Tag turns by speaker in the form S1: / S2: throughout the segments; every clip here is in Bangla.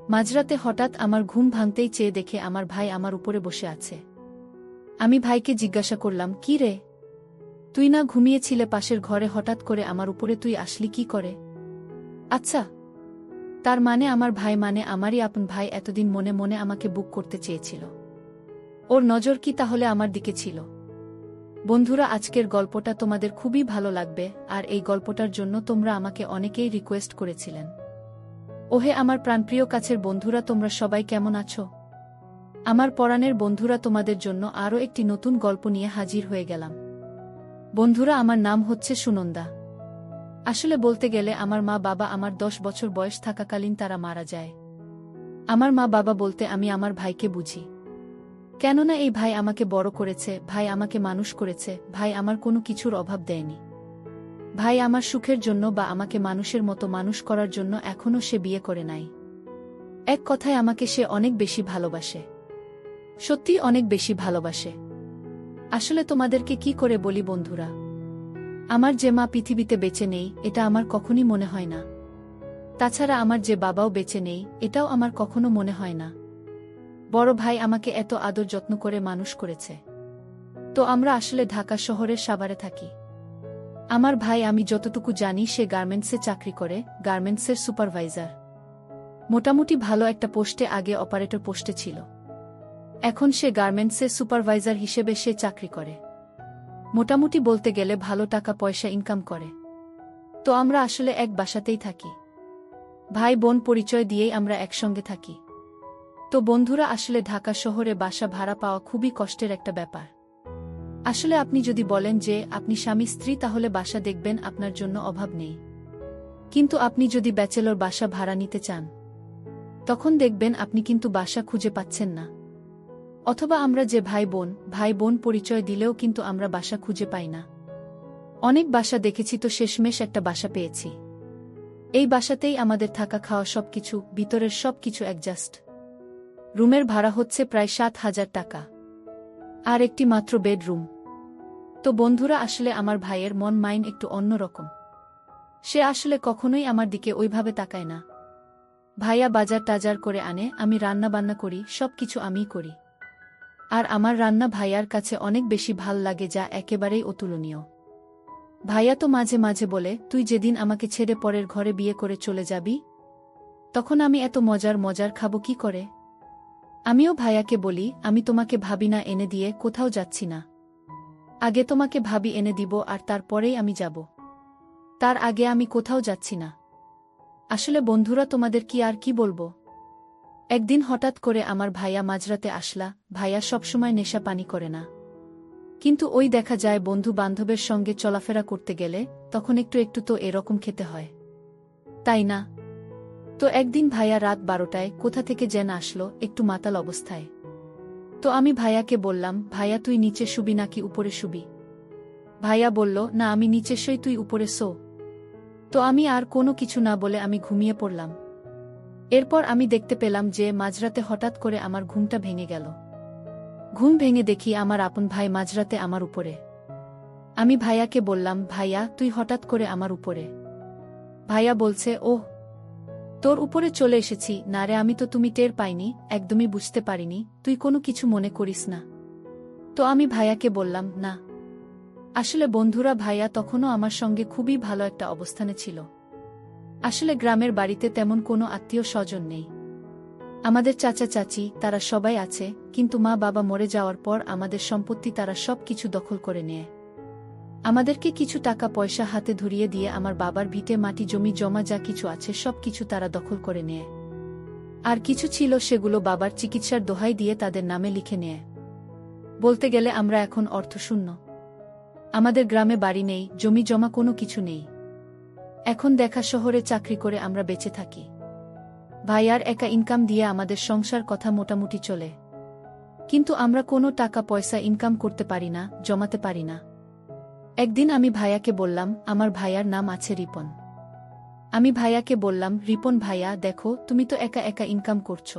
S1: মাঝরাতে হঠাৎ আমার ঘুম ভাঙতেই চেয়ে দেখে আমার ভাই আমার উপরে বসে আছে। আমি ভাইকে জিজ্ঞাসা করলাম, কি রে, তুই না ঘুমিয়েছিলে পাশের ঘরে, হঠাৎ করে আমার উপরে তুই আসলি কি করে? আচ্ছা, তার মানে আমার ভাই, মানে আমারই আপন ভাই, এতদিন মনে মনে আমাকে বুক করতে চেয়েছিল। ওর নজর কি তাহলে আমার দিকে ছিল? বন্ধুরা, আজকের গল্পটা তোমাদের খুবই ভালো লাগবে, আর এই গল্পটার জন্য তোমরা আমাকে অনেকেই রিকোয়েস্ট করেছিলেন। ওহে আমার প্রাণপ্রিয় কাছের বন্ধুরা, তোমরা সবাই কেমন আছো? আমার পরাণের বন্ধুরা, তোমাদের জন্য আরও একটি নতুন গল্প নিয়ে হাজির হয়ে গেলাম। বন্ধুরা, আমার নাম হচ্ছে সুনন্দা। আসলে বলতে গেলে আমার মা বাবা আমার 10 বছর বয়স থাকাকালীন তারা মারা যায়। আমার মা বাবা বলতে আমি আমার ভাইকে বুঝি। কেননা এই ভাই আমাকে বড় করেছে, ভাই আমাকে মানুষ করেছে, ভাই আমার কোনো কিছুর অভাব দেয়নি। ভাই আমার সুখের জন্য বা আমাকে মানুষের মতো মানুষ করার জন্য এখনও সে বিয়ে করে নাই। এক কথায় আমাকে সে অনেক বেশি ভালোবাসে, সত্যি অনেক বেশি ভালোবাসে। আসলে তোমাদেরকে কি করে বলি বন্ধুরা, আমার যে মা পৃথিবীতে বেঁচে নেই এটা আমার কখনই মনে হয় না। তাছাড়া আমার যে বাবাও বেঁচে নেই এটাও আমার কখনো মনে হয় না। বড় ভাই আমাকে এত আদর যত্ন করে মানুষ করেছে। তো আমরা আসলে ঢাকা শহরের সাভারে থাকি। আমার ভাই, আমি যতটুকু জানি, সে গার্মেন্টসে চাকরি করে, গার্মেন্টসের সুপারভাইজার। মোটামুটি ভালো একটা পোস্টে, আগে অপারেটর পোস্টে ছিল। এখন সে গার্মেন্টসের সুপারভাইজার হিসেবে সে চাকরি করে। মোটামুটি বলতে গেলে ভালো টাকা পয়সা ইনকাম করে। তো আমরা আসলে এক বাসাতেই থাকি। ভাই বোন পরিচয় দিয়েই আমরা একসঙ্গে থাকি। তো বন্ধুরা, আসলে ঢাকা শহরে বাসা ভাড়া পাওয়া খুবই কষ্টের একটা ব্যাপার। আসলে আপনি যদি বলেন যে আপনি স্বামী স্ত্রী, তাহলে বাসা দেখবেন আপনার জন্য অভাব নেই। কিন্তু আপনি যদি ব্যাচেলর বাসা ভাড়া নিতে চান, তখন দেখবেন আপনি কিন্তু বাসা খুঁজে পাচ্ছেন না। অথবা আমরা যে ভাই বোন পরিচয় দিলেও কিন্তু আমরা বাসা খুঁজে পাই না। অনেক বাসা দেখেছি, তো শেষমেশ একটা বাসা পেয়েছি। এই বাসাতেই আমাদের থাকা খাওয়া সবকিছু, ভিতরের সবকিছু অ্যাডজাস্ট। রুমের ভাড়া হচ্ছে প্রায় 7,000 টাকা, আর একটি মাত্র বেডরুম। তো বন্ধুরা, আসলে আমার ভাইয়ের মন মাইন্ড একটু অন্যরকম। সে আসলে কখনোই আমার দিকে ওইভাবে তাকায় না। ভাইয়া বাজার টাজার করে আনে, আমি রান্না বান্না করি, সবকিছু আমিই করি। আর আমার রান্না ভাইয়ার কাছে অনেক বেশি ভাল লাগে, যা একেবারেই অতুলনীয়। ভাইয়া তো মাঝে মাঝে বলে, তুই যেদিন আমাকে ছেড়ে পরের ঘরে বিয়ে করে চলে যাবি, তখন আমি এত মজার খাবো কি করে? আমিও ভাইয়াকে বলি, আমি তোমাকে ভাবি না এনে দিয়ে কোথাও যাচ্ছি না। আগে তোমাকে ভাবি এনে দিব, আর তারপরেই আমি যাব। তার আগে আমি কোথাও যাচ্ছি না। আসলে বন্ধুরা, তোমাদের কি আর কি বলবো। একদিন হঠাৎ করে আমার ভাইয়া মাঝরাতে আসলা। ভাইয়া সবসময় নেশা পানি করে না, কিন্তু ওই দেখা যায় বন্ধু বান্ধবের সঙ্গে চলাফেরা করতে গেলে তখন একটু একটু তো এরকম খেতে হয়, তাই না? তো একদিন ভাইয়া রাত 12টায় কোথা থেকে যেন আসলো, একটু মাতাল অবস্থায়। তো আমি ভাইয়াকে বললাম, ভাইয়া তুই নিচে শুবি নাকি উপরে শুবি? ভাইয়া বলল, না আমি নিচে শুই, তুই উপরে শো। তো আমি আর কোনো কিছু না বলে আমি ঘুমিয়ে পড়লাম। এরপর আমি দেখতে পেলাম যে মাঝরাতে হঠাৎ করে আমার ঘুমটা ভেঙে গেল। ঘুম ভেঙে দেখি আমার আপন ভাই মাঝরাতে আমার উপরে। আমি ভাইয়াকে বললাম, ভাইয়া তুই হঠাৎ করে আমার উপরে? ভাইয়া বলছে, ওহ, তোর উপরে চলে এসেছি। না রে, আমি তো তুমি টের পাইনি, একদমই বুঝতে পারিনি, তুই কোনো কিছু মনে করিস না। তো আমি ভাইয়াকে বললাম, না। আসলে বন্ধুরা, ভাইয়া তখনও আমার সঙ্গে খুবই ভালো একটা অবস্থানে ছিল। আসলে গ্রামের বাড়িতে তেমন কোনো আত্মীয় স্বজন নেই। আমাদের চাচা চাচি তারা সবাই আছে, কিন্তু মা বাবা মরে যাওয়ার পর আমাদের সম্পত্তি তারা সব কিছু দখল করে নেয়। আমাদেরকে কিছু টাকা পয়সা হাতে ধরিয়ে দিয়ে আমার বাবার ভিটে মাটি জমি জমা যা কিছু আছে সব কিছু তারা দখল করে নেয়। আর কিছু ছিল সেগুলো বাবার চিকিৎসার দোহাই দিয়ে তাদের নামে লিখে নেয়। বলতে গেলে আমরা এখন অর্থশূন্য। আমাদের গ্রামে বাড়ি নেই, জমি জমা কোনো কিছু নেই। এখন দেখা শহরে চাকরি করে আমরা বেঁচে থাকি। ভাইয়ার একা ইনকাম দিয়ে আমাদের সংসার কথা মোটামুটি চলে, কিন্তু আমরা কোনো টাকা পয়সা ইনকাম করতে পারি না, জমাতে পারি না। একদিন আমি ভাইয়াকে বললাম, আমার ভাইয়ার নাম আছে রিপন। আমি ভাইয়াকে বললাম, রিপন ভাইয়া দেখো, তুমি তো একা একা ইনকাম করছো,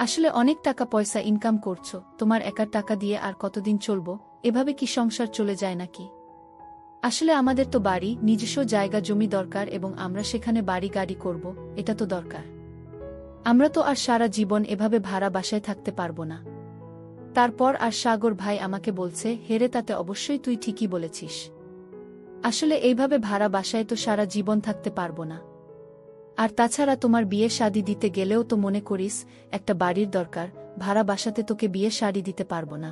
S1: আসলে অনেক টাকা পয়সা ইনকাম করছো, তোমার একার টাকা দিয়ে আর কতদিন চলবো? এভাবে কি সংসার চলে যায় নাকি? আসলে আমাদের তো বাড়ি, নিজস্ব জায়গা জমি দরকার, এবং আমরা সেখানে বাড়ি গাড়ি করব, এটা তো দরকার। আমরা তো আর সারা জীবন এভাবে ভাড়া বাসায় থাকতে পারবো না। তারপর আর সাগর ভাই আমাকে বলছে, হেরে তাতে অবশ্যই তুই ঠিকই বলেছিস। আসলে এইভাবে ভাড়া বাসায় তো সারা জীবন থাকতে পারবো না। আর তাছাড়া তোমার বিয়ে শাদী দিতে গেলেও তো মনে করিস একটা বাড়ির দরকার, ভাড়া বাসাতে তোকে বিয়ে শাড়ি দিতে পারবো না।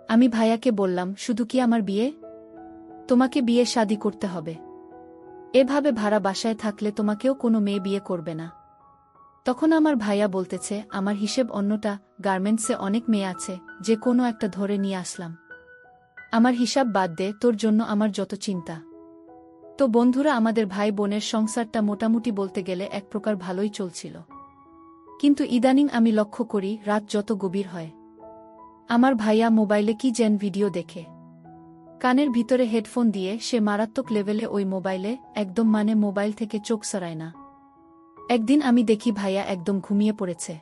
S1: আমি ভাইয়াকে বললাম, শুধু কি আমার বিয়ে? তোমাকে বিয়ে শাদী করতে হবে। এভাবে ভাড়া বাসায় থাকলে তোমাকেও কোনো মেয়ে বিয়ে করবে না। তখন আমার ভাইয়া বলতেছে, আমার হিসেব অন্যটা, গার্মেন্টসে অনেক মেয়ে আছে, যে কোনো একটা ধরে নিয়ে আসলাম। আমার হিসাব বাদ দে, তোর জন্য আমার যত চিন্তা। তো বন্ধুরা, আমাদের ভাই বোনের সংসারটা মোটামুটি বলতে গেলে এক প্রকার ভালোই চলছিল। কিন্তু ইদানিং আমি লক্ষ্য করি, রাত যত গভীর হয়, আমার ভাইয়া মোবাইলে কি যেন ভিডিও দেখে। কানের ভিতরে হেডফোন দিয়ে সে মারাত্মক লেভেলে ওই মোবাইলে একদম মোবাইল থেকে চোখ সরায় না। একদিন আমি দেখি ভাইয়া একদম ঘুমিয়ে পড়েছে।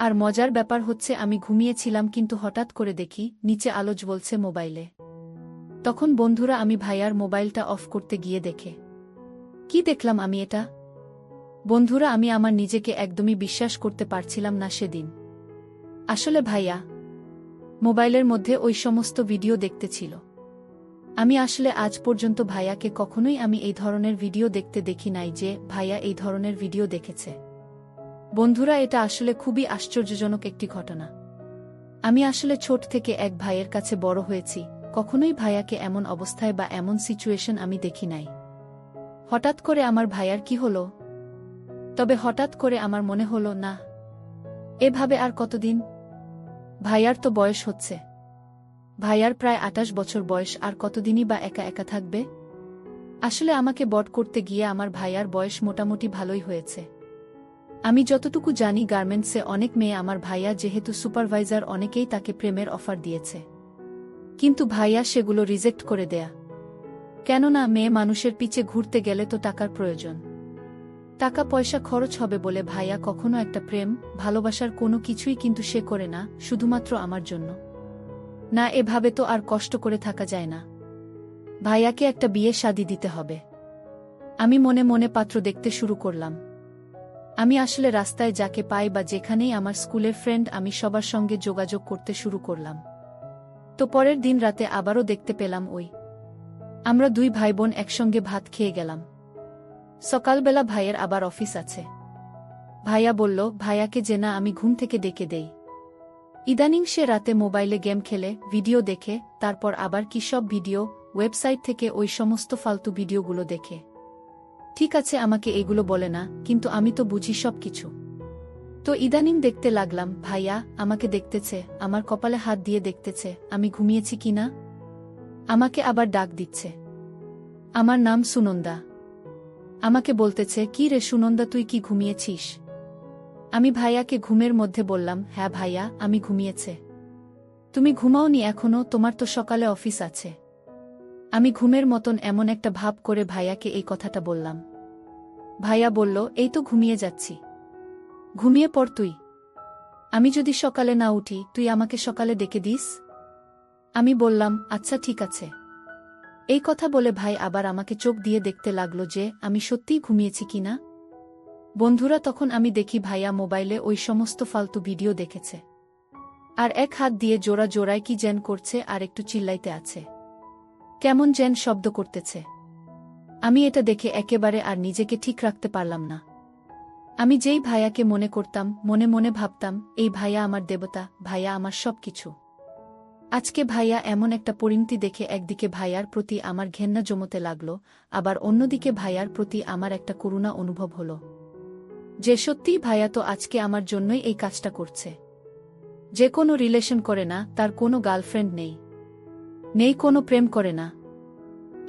S1: আর মজার ব্যাপার হচ্ছে, আমি ঘুমিয়েছিলাম কিন্তু হঠাৎ করে দেখি নিচে আলো জ্বলছে মোবাইলে। তখন বন্ধুরা, আমি ভাইয়ার মোবাইলটা অফ করতে গিয়ে দেখে কি দেখলাম আমি এটা? বন্ধুরা, আমি আমার নিজেকে একদমই বিশ্বাস করতে পারছিলাম না সেদিন। আসলে ভাইয়া মোবাইলের মধ্যে ওই সমস্ত ভিডিও দেখতেছিল। আমি আসলে আজ পর্যন্ত ভাইয়াকে কখনোই আমি এই ধরনের ভিডিও দেখতে দেখি নাই যে ভাইয়া এই ধরনের ভিডিও দেখেছে। বন্ধুরা, এটা আসলে খুবই আশ্চর্যজনক একটি ঘটনা। আমি আসলে ছোট থেকে এক ভাইয়ের কাছে বড় হয়েছি, কখনোই ভাইয়াকে এমন অবস্থায় বা এমন সিচুয়েশন আমি দেখি নাই। হঠাৎ করে আমার ভাইয়ার কি হলো? তবে হঠাৎ করে আমার মনে হলো, না, এভাবে আর কতদিন? ভাইয়ার তো বয়স হচ্ছে, ভাইয়ার প্রায় 28 বছর বয়স, আর কতদিনই বা একা একা থাকবে? আসলে আমাকে বট করতে গিয়ে আমার ভাইয়ার বয়স মোটামুটি ভালোই হয়েছে। আমি যতটুকু জানি, গার্মেন্টসে অনেক মেয়ে, আমার ভাইয়া যেহেতু সুপারভাইজার, অনেকেই তাকে প্রেমের অফার দিয়েছে। কিন্তু ভাইয়া সেগুলো রিজেক্ট করে দেয়া। কেননা মেয়ে মানুষের পিছে ঘুরতে গেলে তো টাকার প্রয়োজন। টাকা পয়সা খরচ হবে বলে ভাইয়া কখনো একটা প্রেম ভালোবাসার কোনো কিছুই কিন্তু সে করে না, শুধুমাত্র আমার জন্য। না, এভাবে তো আর কষ্ট করে থাকা যায় না। ভাইয়াকে একটা বিয়ে শাদী দিতে হবে। আমি মনে মনে পাত্র দেখতে শুরু করলাম। আমি আসলে রাস্তায় যাকে পাই বা যেখানেই আমার স্কুলের ফ্রেন্ড, আমি সবার সঙ্গে যোগাযোগ করতে শুরু করলাম। তো পরের দিন রাতে আবারও দেখতে পেলাম আমরা দুই ভাই বোন একসঙ্গে ভাত খেয়ে গেলাম। সকালবেলা ভাইয়ের আবার অফিস আছে। ভাইয়া বলল ভাইয়াকে যে না আমি ঘুম থেকে ডেকে দেই। ইদানিং সে রাতে মোবাইলে গেম খেলে, ভিডিও দেখে, তারপর আবার কি সব ভিডিও ওয়েবসাইট থেকে ওই সমস্ত ফালতু ভিডিওগুলো দেখে। ঠিক আছে, আমাকে এগুলো বলে না, কিন্তু আমি তো বুঝি সব কিছু। তো ইদানিং দেখতে লাগলাম ভাইয়া আমাকে দেখতেছে, আমার কপালে হাত দিয়ে দেখতেছে আমি ঘুমিয়েছি কিনা। আমাকে আবার ডাক দিচ্ছে। আমার নাম সুনন্দা। আমাকে বলতেছে, কি রে সুনন্দা, তুই কি ঘুমিয়েছিস? আমি ভাইয়াকে ঘুমের মধ্যে বললাম, হ্যাঁ ভাইয়া, আমি ঘুমিয়েছে। তুমি ঘুমাওনি এখনো? তোমার তো সকালে অফিস আছে। আমি ঘুমের মতন এমন একটা ভাব করে ভাইয়াকে এই কথাটা বললাম। ভাইয়া বলল, এই তো ঘুমিয়ে যাচ্ছি। ঘুমিয়ে পড় তুই। আমি যদি সকালে না উঠি, তুই আমাকে সকালে ডেকে দিস। আমি বললাম, আচ্ছা ঠিক আছে। এই কথা বলে ভাই আবার আমাকে চোখ দিয়ে দেখতে লাগলো যে আমি সত্যিই ঘুমিয়েছি কিনা। বন্ধুরা, তখন আমি দেখি ভাইয়া মোবাইলে ওই সমস্ত ফালতু ভিডিও দেখেছে। আর এক হাত দিয়ে জোড়া জোড়ায় কি যেন করছে আর একটু চিল্লাইতে আছে, কেমন যেন শব্দ করতেছে। আমি এটা দেখে একেবারে আর নিজেকে ঠিক রাখতে পারলাম না। আমি যেই ভাইয়াকে মনে করতাম, মনে মনে ভাবতাম, এই ভাইয়া আমার দেবতা, ভাইয়া আমার সব কিছু। আজকে ভাইয়া এমন একটা পরিণতি দেখে একদিকে ভাইয়ার প্রতি আমার ঘেন্না জমতে লাগল, আবার অন্যদিকে ভাইয়ার প্রতি আমার একটা করুণা অনুভব হল যে সত্যিই ভাইয়া তো আজকে আমার জন্যই এই কাজটা করছে। যে কোনো রিলেশন করে না, তার কোনো গার্লফ্রেন্ড নেই, কোনো প্রেম করে না।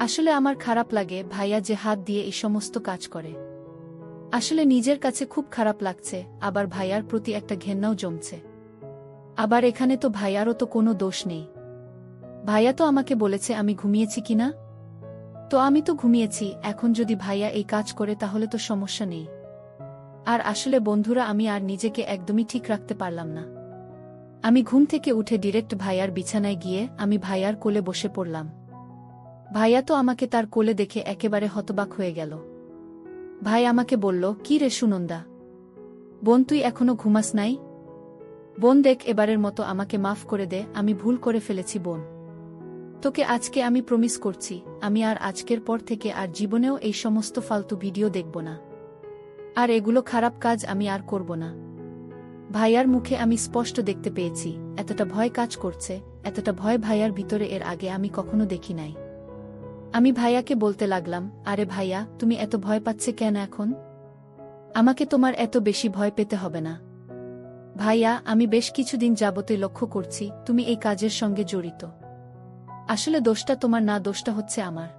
S1: আসলে আমার খারাপ লাগে ভাইয়া যে হাত দিয়ে এই সমস্ত কাজ করে। আসলে নিজের কাছে খুব খারাপ লাগছে, আবার ভাইয়ার প্রতি একটা ঘেন্নাও জমছে। আবার এখানে তো ভাইয়ারও তো কোনো দোষ নেই। ভাইয়া তো আমাকে বলেছে আমি ঘুমিয়েছি কিনা, তো আমি তো ঘুমিয়েছি। এখন যদি ভাইয়া এই কাজ করে তাহলে তো সমস্যা নেই। আর আসলে বন্ধুরা, আমি আর নিজেকে একদমই ঠিক রাখতে পারলাম না। আমি ঘুম থেকে উঠে ডিরেক্ট ভাইয়ার বিছানায় গিয়ে আমি ভাইয়ার কোলে বসে পড়লাম। ভাইয়া তো আমাকে তার কোলে দেখে একেবারে হতবাক হয়ে গেল। ভাই আমাকে বলল, কি রে সুনন্দা, বোন, তুই এখনো ঘুমাস নাই? বোন দেখ, এবারের মতো আমাকে মাফ করে দে, আমি ভুল করে ফেলেছি বোন। তোকে আজকে আমি প্রমিস করছি, আমি আর আজকের পর থেকে আর জীবনেও এই সমস্ত ফালতু ভিডিও দেখব না। আর এগুলো খারাপ কাজ আমি আর করব না। ভাইয়ার মুখে আমি স্পষ্ট দেখতে পেয়েছি এতটা ভয় কাজ করছে, এতটা ভয় ভাইয়ার ভিতরে এর আগে আমি কখনো দেখি নাই। আমি ভাইয়াকে বলতে লাগলাম, আরে ভাইয়া, তুমি এত ভয় পাচ্ছে কেন এখন? আমাকে তোমার এত বেশি ভয় পেতে হবে না। ভাইয়া, আমি বেশ কিছুদিন যাবতই লক্ষ্য করছি তুমি এই কাজের সঙ্গে জড়িত। আসলে দোষটা তোমার না, দোষটা হচ্ছে আমার।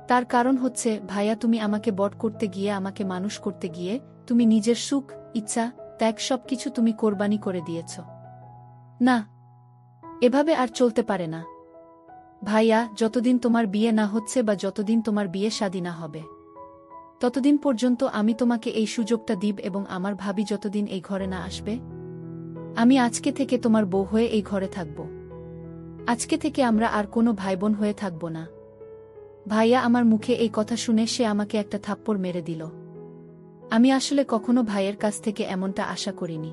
S1: তার কারণ হচ্ছে ভাইয়া, তুমি আমাকে বড় করতে গিয়ে, আমাকে মানুষ করতে গিয়ে তুমি নিজের সুখ, ইচ্ছা, ত্যাগ সবকিছু তুমি কোরবানি করে দিয়েছ। না, এভাবে আর চলতে পারে না। ভাইয়া, যতদিন তোমার বিয়ে না হচ্ছে বা যতদিন তোমার বিয়ে শাদী না হবে, ততদিন পর্যন্ত আমি তোমাকে এই সুযোগটা দিব, এবং আমার ভাবি যতদিন এই ঘরে না আসবে, আমি আজকে থেকে তোমার বউ হয়ে এই ঘরে থাকব। আজকে থেকে আমরা আর কোনো ভাইবোন হয়ে থাকব না। ভাইয়া আমার মুখে এই কথা শুনে সে আমাকে একটা থাপ্পড় মেরে দিল। আমি আসলে কখনো ভাইয়ের কাছ থেকে এমনটা আশা করিনি।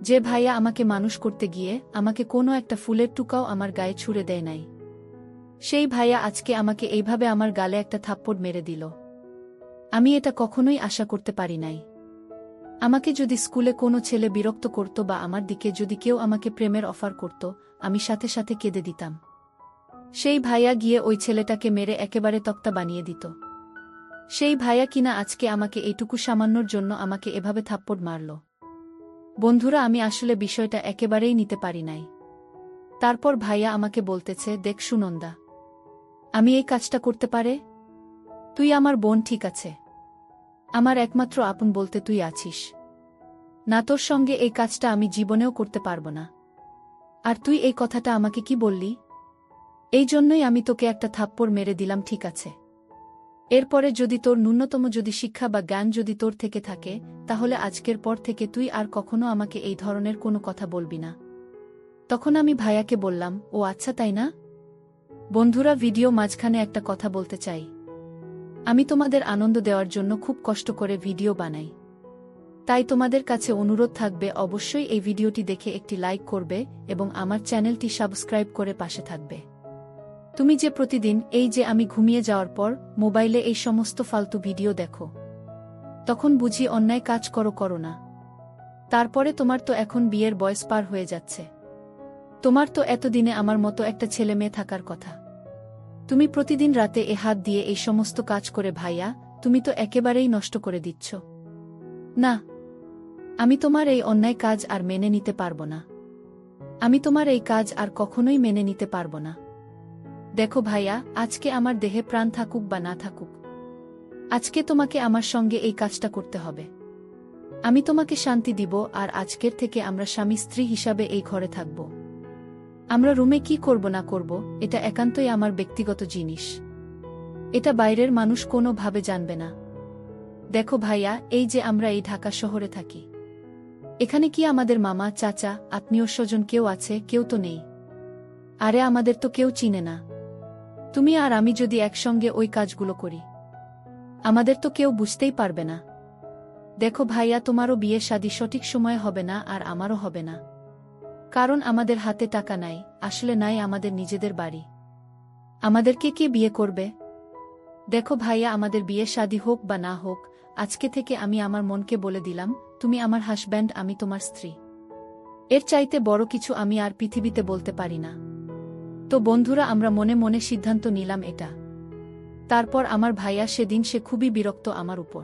S1: যে ভাইয়া আমাকে মানুষ করতে গিয়ে আমাকে কোনো একটা ফুলের টুকাও আমার গায়ে ছুঁড়ে দেয় নাই, সেই ভাইয়া আজকে আমাকে এইভাবে আমার গালে একটা থাপ্পড় মেরে দিল। আমি এটা কখনোই আশা করতে পারি নাই। আমাকে যদি স্কুলে কোনো ছেলে বিরক্ত করত বা আমার দিকে যদি কেউ আমাকে প্রেমের অফার করত, আমি সাথে সাথে কেঁদে দিতাম। সেই ভাইয়া গিয়ে ওই ছেলেটাকে মেরে একেবারে তক্তা বানিয়ে দিত। সেই ভাইয়া কিনা আজকে আমাকে এইটুকু সামান্যর জন্য আমাকে এভাবে থাপ্পড় মারল। বন্ধুরা, আমি আসলে বিষয়টা একেবারেই নিতে পারি নাই। তারপর ভাইয়া আমাকে বলতেছে, দেখ সুনন্দা, আমি এই কাজটা করতে পারে? তুই আমার বোন, ঠিক আছে, আমার একমাত্র আপন বলতে তুই আছিস না, তোর সঙ্গে এই কাজটা আমি জীবনেও করতে পারব না। আর তুই এই কথাটা আমাকে কি বললি? এই জন্যই আমি তোকে একটা থাপ্পড় মেরে দিলাম, ঠিক আছে? এরপরে যদি তোর ন্যূনতম যদি শিক্ষা বা জ্ঞান যদি তোর থেকে থাকে, তাহলে আজকের পর থেকে তুই আর কখনো আমাকে এই ধরনের কোনো কথা বলবি না। তখন আমি ভাইয়াকে বললাম, ও আচ্ছা, তাই না? বন্ধুরা, ভিডিও মাঝখানে একটা কথা বলতে চাই। আমি তোমাদের আনন্দ দেওয়ার জন্য খুব কষ্ট করে ভিডিও বানাই। তাই তোমাদের কাছে অনুরোধ থাকবে, অবশ্যই এই ভিডিওটি দেখে একটি লাইক করবে এবং আমার চ্যানেলটি সাবস্ক্রাইব করে পাশে থাকবে। তুমি যে প্রতিদিন এই যে আমি ঘুমিয়ে যাওয়ার পর মোবাইলে এই সমস্ত ফালতু ভিডিও দেখো, তখন বুঝি অন্যায় কাজ করো না। তারপরে তোমার তো এখন বিয়ের বয়স পার হয়ে যাচ্ছে। তোমার তো এতদিনে আমার মতো একটা ছেলে মেয়ে থাকার কথা। তুমি প্রতিদিন রাতে এ হাত দিয়ে এই সমস্ত কাজ করে ভাইয়া, তুমি তো একেবারেই নষ্ট করে দিচ্ছ। না, আমি তোমার এই অন্যায় কাজ আর মেনে নিতে পারবো না। আমি তোমার এই কাজ আর কখনোই মেনে নিতে পারবো না। দেখো ভাইয়া, আজকে আমার দেহে প্রাণ থাকুক বা না থাকুক, আজকে তোমাকে আমার সঙ্গে এই কাজটা করতে হবে। আমি তোমাকে শান্তি দিব, আর আজকের থেকে আমরা স্বামী স্ত্রী হিসাবে এই ঘরে থাকব। আমরা রুমে কি করব না করব, এটা একান্তই আমার ব্যক্তিগত জিনিস। এটা বাইরের মানুষ কোনো ভাবে জানবে না। দেখো ভাইয়া, এই যে আমরা এই ঢাকা শহরে থাকি, এখানে কি আমাদের মামা, চাচা, আত্মীয় স্বজন কেউ আছে? কেউ তো নেই। আরে আমাদের তো কেউ চিনে না। তুমি আর আমি যদি একসঙ্গে ওই কাজগুলো করি, আমাদের তো কেউ বুঝতেই পারবে না। দেখো ভাইয়া, তোমারও বিয়ে শাদী সঠিক সময়ে হবে না, আর আমারও হবে না। কারণ আমাদের হাতে টাকা নাই, আসলে নাই আমাদের নিজেদের বাড়ি। আমাদেরকে কে বিয়ে করবে? দেখো ভাইয়া, আমাদের বিয়ে শাদী হোক বা না হোক, আজকে থেকে আমি আমার মনকে বলে দিলাম, তুমি আমার হাজব্যান্ড, আমি তোমার স্ত্রী। এর চাইতে বড় কিছু আমি আর পৃথিবীতে বলতে পারি না। তো বন্ধুরা, আমরা মনে মনে সিদ্ধান্ত নিলাম এটা। তারপর আমার ভাইয়া সেদিন সে খুবই বিরক্ত আমার উপর।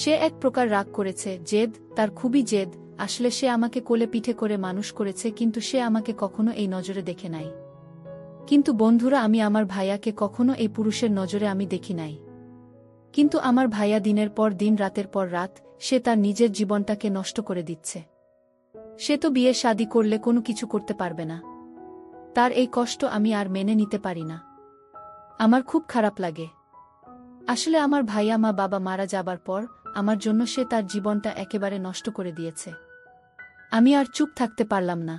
S1: সে এক প্রকার রাগ করেছে, জেদ, তার খুবই জেদ। আসলে সে আমাকে কোলে পিঠে করে মানুষ করেছে, কিন্তু সে আমাকে কখনো এই নজরে দেখে নাই। কিন্তু বন্ধুরা, আমি আমার ভাইয়াকে কখনো এই পুরুষের নজরে আমি দেখি নাই। কিন্তু আমার ভাইয়া দিনের পর দিন, রাতের পর রাত, সে তার নিজের জীবনটাকে নষ্ট করে দিচ্ছে। সে তো বিয়ে শাদী করলে কোনো কিছু করতে পারবে না। তার এই কষ্ট আমি আর মেনে নিতে পারি না। আমার খুব খারাপ লাগে। আসলে আমার ভাইয়া মা বাবা মারা যাবার পর আমার জন্য সে তার জীবনটা একেবারে নষ্ট করে দিয়েছে। আমি আর চুপ থাকতে পারলাম না।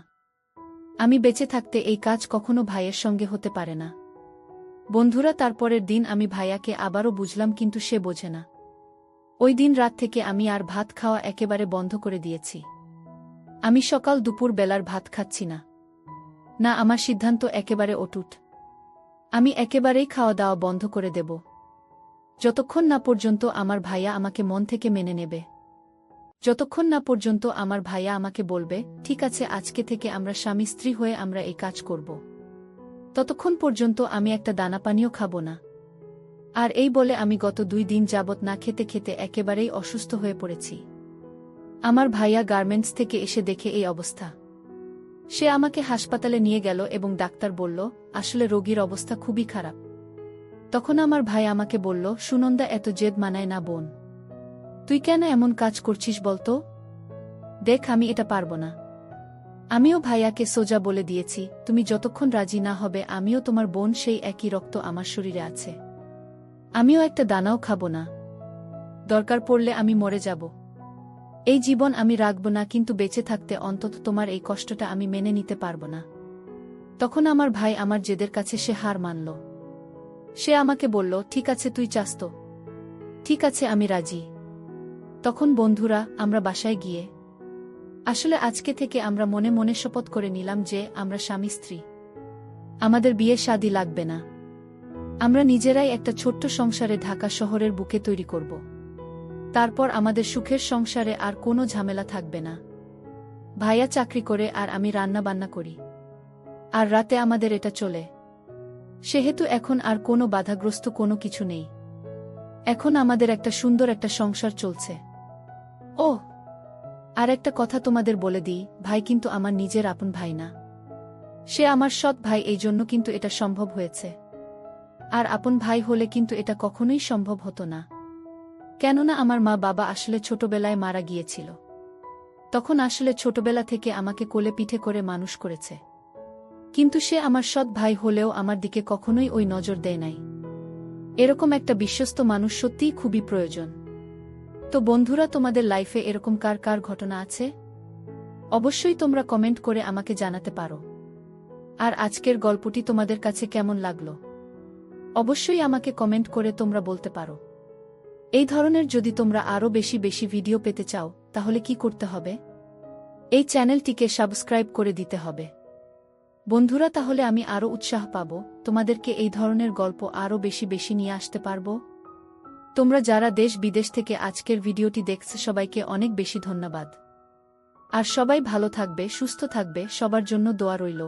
S1: আমি বেঁচে থাকতে এই কাজ কখনো ভাইয়ের সঙ্গে হতে পারে না। বন্ধুরা, তারপরের দিন আমি ভাইয়াকে আবারও বুঝলাম, কিন্তু সে বোঝে না। ওই দিন রাত থেকে আমি আর ভাত খাওয়া একেবারে বন্ধ করে দিয়েছি। আমি সকাল দুপুর বেলার ভাত খাচ্ছি না। না, আমার সিদ্ধান্ত একেবারে অটুট। আমি একেবারেই খাওয়া দাওয়া বন্ধ করে দেব, যতক্ষণ না পর্যন্ত আমার ভাইয়া আমাকে মন থেকে মেনে নেবে। যতক্ষণ না পর্যন্ত আমার ভাইয়া আমাকে বলবে, ঠিক আছে, আজকে থেকে আমরা স্বামী স্ত্রী হয়ে আমরা এই কাজ করব। ততক্ষণ পর্যন্ত আমি একটা দানা পানিও খাব না। আর এই বলে আমি গত 2 দিন যাবৎ না খেতে খেতে একেবারেই অসুস্থ হয়ে পড়েছি। আমার ভাইয়া গার্মেন্টস থেকে এসে দেখে এই অবস্থা। সে আমাকে হাসপাতালে নিয়ে গেল এবং ডাক্তার বলল, আসলে রোগীর অবস্থা খুবই খারাপ। তখন আমার ভাই আমাকে বলল, সুনন্দা, এত জেদ মানায় না বোন। তুই কেন এমন কাজ করছিস বলতো? দেখ, আমি এটা পারব না। আমিও ভাইয়াকে সোজা বলে দিয়েছি, তুমি যতক্ষণ রাজি না হবে আমিও তোমার বোন, সেই একই রক্ত আমার শরীরে আছে। আমিও একটা দানাও খাব না। দরকার পড়লে আমি মরে যাব। এই জীবন আমি রাখব না, কিন্তু বেঁচে থাকতে অন্তত তোমার এই কষ্টটা আমি মেনে নিতে পারব না। তখন আমার ভাই আমার জেদের কাছে সে হার মানল। সে আমাকে বলল, ঠিক আছে, তুই চাস তো? ঠিক আছে, আমি রাজি। তখন বন্ধুরা, আমরা বাসায় গিয়ে আসলে আজকে থেকে আমরা মনে মনে শপথ করে নিলাম যে আমরা স্বামী স্ত্রী। আমাদের বিয়ে শাদী লাগবে না। আমরা নিজেরাই একটা ছোট্ট সংসারে ঢাকা শহরের বুকে তৈরি করব। তারপর আমাদের সুখের সংসারে আর কোনো ঝামেলা থাকবে না। ভাইয়া চাকরি করে আর আমি রান্না বান্না করি। আর রাতে আমাদের এটা চলে। সেহেতু এখন আর কোনো বাধাগ্রস্ত কোনো কিছু নেই। এখন আমাদের একটা সুন্দর একটা সংসার চলছে। ও, আর একটা কথা তোমাদের বলে দিই, ভাই কিন্তু আমার নিজের আপন ভাই না। সে আমার সৎ ভাই, এই জন্য কিন্তু এটা সম্ভব হয়েছে। আর আপন ভাই হলে কিন্তু এটা কখনোই সম্ভব হতো না। কেননা আমার মা বাবা আসলে ছোটবেলায় মারা গিয়েছিল। তখন আসলে ছোটবেলা থেকে আমাকে কোলে পিঠে করে মানুষ করেছে। কিন্তু সে আমার সৎ ভাই হলেও আমার দিকে কখনোই ওই নজর দেয় নাই। এরকম একটা বিশ্বস্ত মানুষ সত্যিই খুবই প্রয়োজন। তো বন্ধুরা, তোমাদের লাইফে এরকম কার কার ঘটনা আছে? অবশ্যই তোমরা কমেন্ট করে আমাকে জানাতে পারো। আর আজকের গল্পটি তোমাদের কাছে কেমন লাগলো অবশ্যই আমাকে কমেন্ট করে তোমরা বলতে পারো। এই ধরনের যদি তোমরা আরও বেশি বেশি ভিডিও পেতে চাও, তাহলে কি করতে হবে? এই চ্যানেলটিকে সাবস্ক্রাইব করে দিতে হবে। বন্ধুরা, তাহলে আমি আরও উৎসাহ পাব, তোমাদেরকে এই ধরনের গল্প আরও বেশি বেশি নিয়ে আসতে পারব। তোমরা যারা দেশ বিদেশ থেকে আজকের ভিডিওটি দেখছো, সবাইকে অনেক বেশি ধন্যবাদ। আর সবাই ভালো থাকবে, সুস্থ থাকবে, সবার জন্য দোয়া রইল।